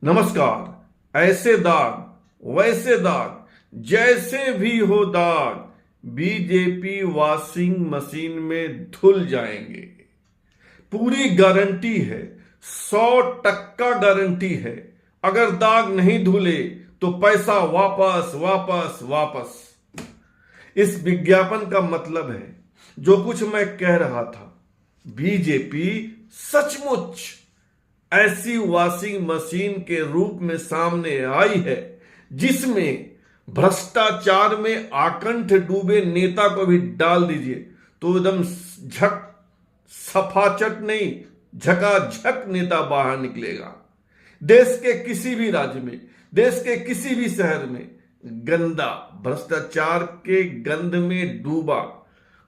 नमस्कार। ऐसे दाग वैसे दाग जैसे भी हो दाग बीजेपी वॉशिंग मशीन में धुल जाएंगे। पूरी गारंटी है, 100% गारंटी है। अगर दाग नहीं धुले तो पैसा वापस वापस वापस। इस विज्ञापन का मतलब है, जो कुछ मैं कह रहा था, बीजेपी सचमुच ऐसी वॉशिंग मशीन के रूप में सामने आई है जिसमें भ्रष्टाचार में आकंठ डूबे नेता को भी डाल दीजिए तो एकदम झक सफाचट नहीं, झकाझक नेता बाहर निकलेगा। देश के किसी भी राज्य में, देश के किसी भी शहर में गंदा, भ्रष्टाचार के गंध में डूबा,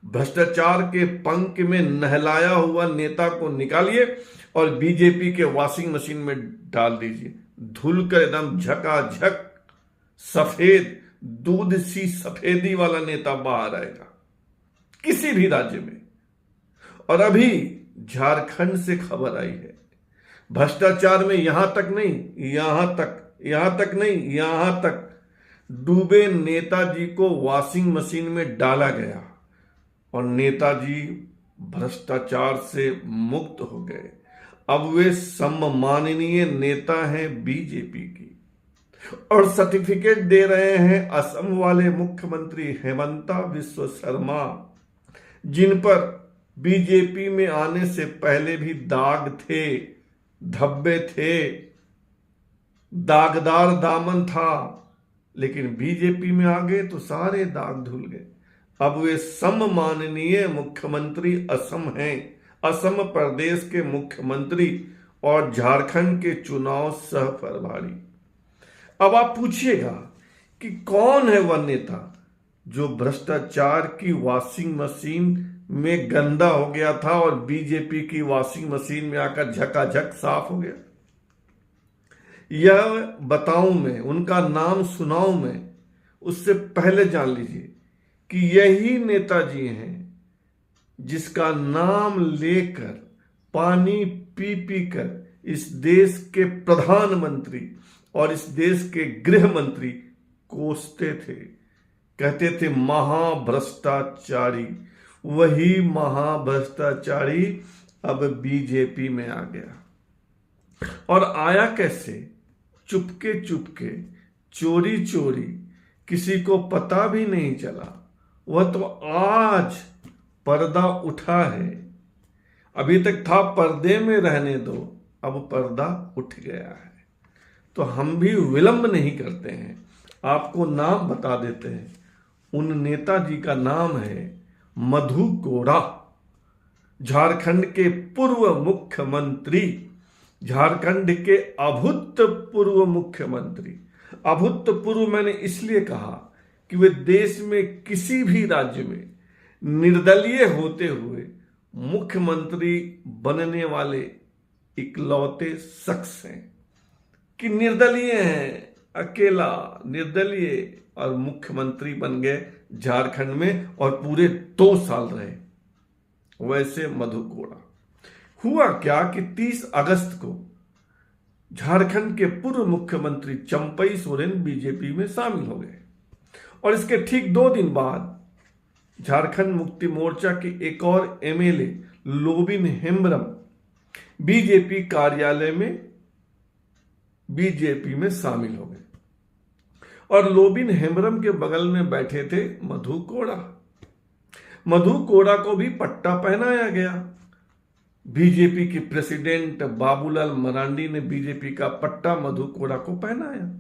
भ्रष्टाचार के पंख में नहलाया हुआ नेता को निकालिए और बीजेपी के वॉशिंग मशीन में डाल दीजिए। धुलकर एकदम झकाझक सफेद, दूध सी सफेदी वाला नेता बाहर आएगा किसी भी राज्य में। और अभी झारखंड से खबर आई है, भ्रष्टाचार में यहां तक डूबे नेताजी को वॉशिंग मशीन में डाला गया और नेताजी भ्रष्टाचार से मुक्त हो गए। अब वे सम्माननीय नेता हैं बीजेपी की और सर्टिफिकेट दे रहे हैं असम वाले मुख्यमंत्री हेमंता बिस्वा शर्मा, जिन पर बीजेपी में आने से पहले भी दाग थे, धब्बे थे, दागदार दामन था, लेकिन बीजेपी में आ गए तो सारे दाग धुल गए। अब वे सम्माननीय मुख्यमंत्री असम हैं, असम प्रदेश के मुख्यमंत्री और झारखंड के चुनाव सह प्रभारी। अब आप पूछिएगा कि कौन है वह नेता जो भ्रष्टाचार की वॉशिंग मशीन में गंदा हो गया था और बीजेपी की वॉशिंग मशीन में आकर झकाझक साफ हो गया। यह बताऊं मैं, उनका नाम सुनाऊं मैं, उससे पहले जान लीजिए कि यही नेताजी हैं जिसका नाम लेकर पानी पी पी कर इस देश के प्रधानमंत्री और इस देश के गृह मंत्री कोसते थे, कहते थे महाभ्रष्टाचारी। वही महाभ्रष्टाचारी अब बीजेपी में आ गया। और आया कैसे? चुपके चुपके, चोरी चोरी, किसी को पता भी नहीं चला। वह तो आज पर्दा उठा है। अभी तक था पर्दे में रहने दो, अब पर्दा उठ गया है। तो हम भी विलंब नहीं करते हैं, आपको नाम बता देते हैं। उन नेताजी का नाम है मधु कोड़ा, झारखंड के पूर्व मुख्यमंत्री, झारखंड के अभूतपूर्व मुख्यमंत्री। अभूतपूर्व मैंने इसलिए कहा कि वे देश में किसी भी राज्य में निर्दलीय होते हुए मुख्यमंत्री बनने वाले इकलौते शख्स हैं कि निर्दलीय हैं, अकेला निर्दलीय और मुख्यमंत्री बन गए झारखंड में और पूरे 2 साल रहे। वैसे मधु कोड़ा। हुआ क्या कि 30 अगस्त को झारखंड के पूर्व मुख्यमंत्री चंपई सोरेन बीजेपी में शामिल हो गए और इसके ठीक 2 दिन बाद झारखंड मुक्ति मोर्चा के एक और एमएलए लोबिन हेम्ब्रम बीजेपी कार्यालय में बीजेपी में शामिल हो गए और लोबिन हेम्ब्रम के बगल में बैठे थे मधु कोड़ा। मधु कोड़ा को भी पट्टा पहनाया गया। बीजेपी की प्रेसिडेंट बाबूलाल मरांडी ने बीजेपी का पट्टा मधु कोड़ा को पहनाया।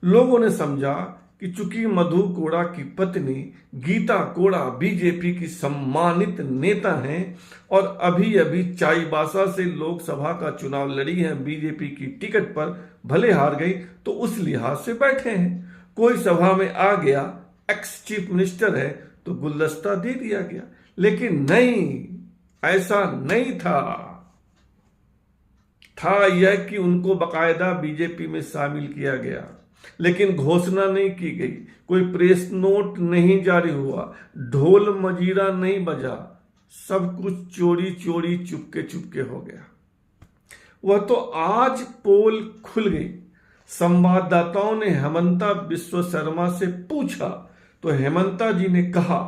लोगों ने समझा कि चूंकि मधु कोड़ा की पत्नी गीता कोड़ा बीजेपी की सम्मानित नेता हैं और अभी अभी चाईबासा से लोकसभा का चुनाव लड़ी है बीजेपी की टिकट पर, भले हार गई तो उस लिहाज से बैठे हैं। कोई सभा में आ गया, एक्स चीफ मिनिस्टर है तो गुलदस्ता दे दिया गया, लेकिन नहीं, ऐसा नहीं था यह कि उनको बकायदा बीजेपी में शामिल किया गया, लेकिन घोषणा नहीं की गई, कोई प्रेस नोट नहीं जारी हुआ, ढोल मजीरा नहीं बजा, सब कुछ चोरी चोरी चुपके चुपके हो गया। वह तो आज पोल खुल गई, संवाददाताओं ने हेमंता बिस्वा शर्मा से पूछा तो हेमंता जी ने कहा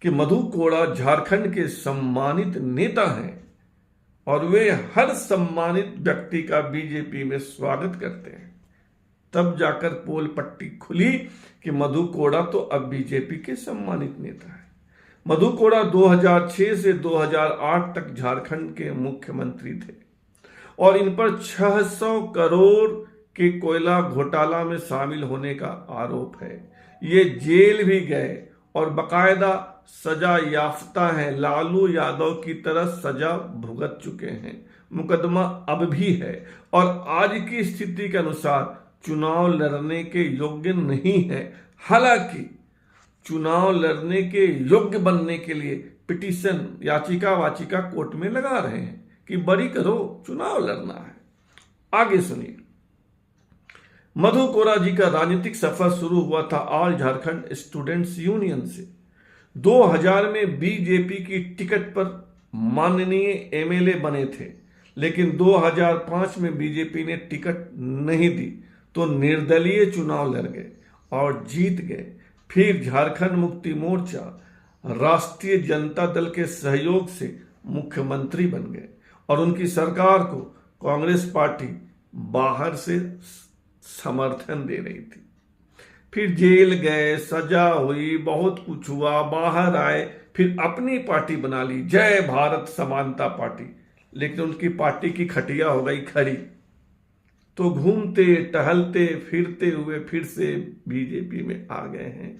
कि मधु कोड़ा झारखंड के सम्मानित नेता हैं और वे हर सम्मानित व्यक्ति का बीजेपी में स्वागत करते हैं। तब जाकर पोल पट्टी खुली कि मधु कोड़ा तो अब बीजेपी के सम्मानित नेता है। मधु कोड़ा 2006 से 2008 तक झारखंड के मुख्यमंत्री थे और इन पर 600 करोड़ के कोयला घोटाला में शामिल होने का आरोप है। ये जेल भी गए और बकायदा सजा याफ्ता हैं। लालू यादव की तरह सजा भुगत चुके हैं। मुकदमा अब भी है और आज की स्थिति के अनुसार चुनाव लड़ने के योग्य नहीं है। हालांकि चुनाव लड़ने के योग्य बनने के लिए पिटीशन याचिका वाचिका कोर्ट में लगा रहे हैं कि बरी करो, चुनाव लड़ना है। आगे सुनिए। मधु कोड़ा जी का राजनीतिक सफर शुरू हुआ था ऑल झारखंड स्टूडेंट्स यूनियन से। 2000 में बीजेपी की टिकट पर माननीय एमएलए बने थे, लेकिन 2005 में बीजेपी ने टिकट नहीं दी तो निर्दलीय चुनाव लड़ गए और जीत गए। फिर झारखंड मुक्ति मोर्चा राष्ट्रीय जनता दल के सहयोग से मुख्यमंत्री बन गए और उनकी सरकार को कांग्रेस पार्टी बाहर से समर्थन दे रही थी। फिर जेल गए, सजा हुई, बहुत कुछ हुआ, बाहर आए, फिर अपनी पार्टी बना ली, जय भारत समानता पार्टी। लेकिन उनकी पार्टी की खटिया हो गई खड़ी, तो घूमते टहलते फिरते हुए फिर से बीजेपी में आ गए हैं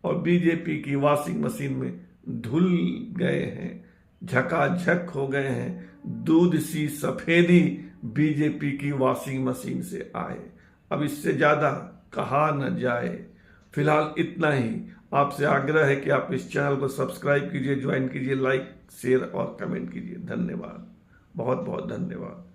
और बीजेपी की वॉशिंग मशीन में धुल गए हैं, झकाझक हो गए हैं। दूध सी सफेदी बीजेपी की वॉशिंग मशीन से आए। अब इससे ज्यादा कहा न जाए। फिलहाल इतना ही। आपसे आग्रह है कि आप इस चैनल को सब्सक्राइब कीजिए, ज्वाइन कीजिए, लाइक शेयर और कमेंट कीजिए। धन्यवाद, बहुत बहुत धन्यवाद।